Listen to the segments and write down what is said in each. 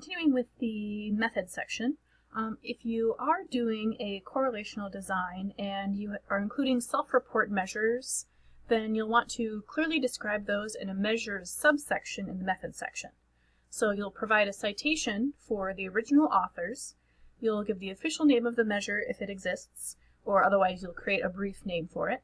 continuing with the method section, if you are doing a correlational design and you are including self-report measures, then you'll want to clearly describe those in a measures subsection in the method section. So you'll provide a citation for the original authors, you'll give the official name of the measure if it exists, or otherwise you'll create a brief name for it.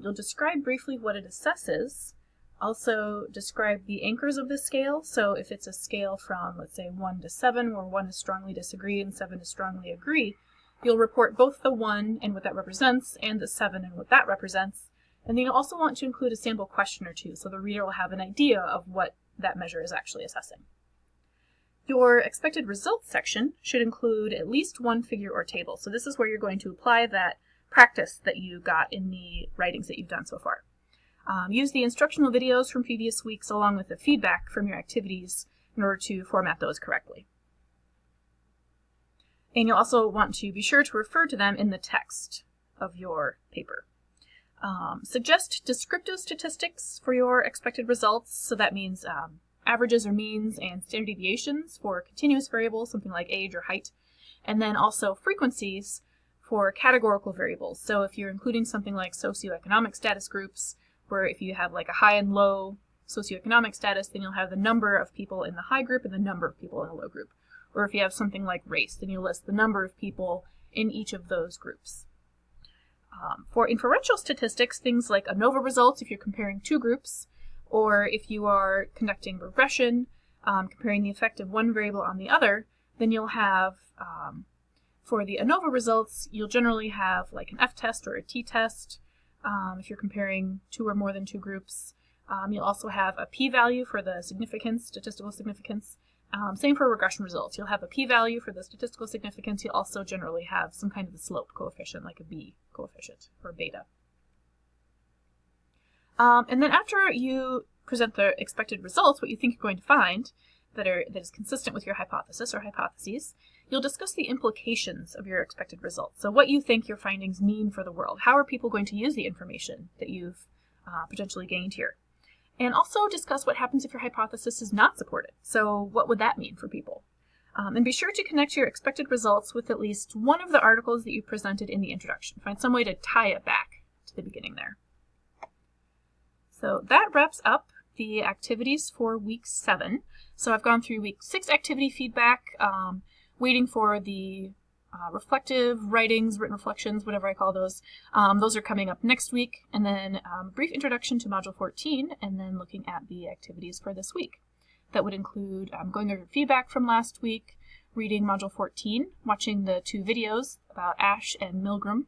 You'll describe briefly what it assesses, also describe the anchors of the scale. So if it's a scale from, let's say, 1 to 7, where 1 is strongly disagree and 7 is strongly agree, you'll report both the 1 and what that represents and the 7 and what that represents. And then you'll also want to include a sample question or two so the reader will have an idea of what that measure is actually assessing. Your expected results section should include at least one figure or table. So this is where you're going to apply that practice that you got in the writings that you've done so far. Use the instructional videos from previous weeks along with the feedback from your activities in order to format those correctly. And you'll also want to be sure to refer to them in the text of your paper. Suggest descriptive statistics for your expected results. So that means averages or means and standard deviations for continuous variables, something like age or height. And then also frequencies for categorical variables. So if you're including something like socioeconomic status groups, where if you have like a high and low socioeconomic status, then you'll have the number of people in the high group and the number of people in the low group. Or if you have something like race, then you'll list the number of people in each of those groups. For inferential statistics, things like ANOVA results, if you're comparing two groups, or if you are conducting regression, comparing the effect of one variable on the other, then you'll have, for the ANOVA results, you'll generally have like an F-test or a T-test. If you're comparing two or more than two groups. You'll also have a p-value for the significance, statistical significance. Same for regression results. You'll have a p-value for the statistical significance. You'll also generally have some kind of a slope coefficient, like a b coefficient or beta. And then after you present the expected results, what you think you're going to find that is consistent with your hypothesis or hypotheses, you'll discuss the implications of your expected results. So what you think your findings mean for the world. How are people going to use the information that you've potentially gained here? And also discuss what happens if your hypothesis is not supported. So what would that mean for people? And be sure to connect your expected results with at least one of the articles that you presented in the introduction. Find some way to tie it back to the beginning there. So that wraps up the activities for week 7. So I've gone through week 6 activity feedback, waiting for the reflective writings, written reflections, whatever I call those. Those are coming up next week, and then a brief introduction to Module 14, and then looking at the activities for this week. That would include going over feedback from last week, reading Module 14, watching the 2 videos about Ash and Milgram,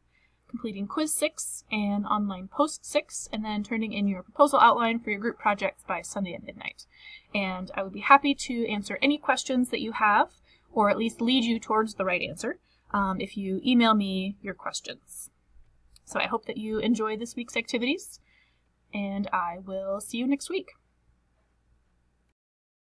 completing Quiz 6 and Online Post 6, and then turning in your proposal outline for your group projects by Sunday at midnight. And I would be happy to answer any questions that you have, or at least lead you towards the right answer, if you email me your questions. So I hope that you enjoy this week's activities, and I will see you next week.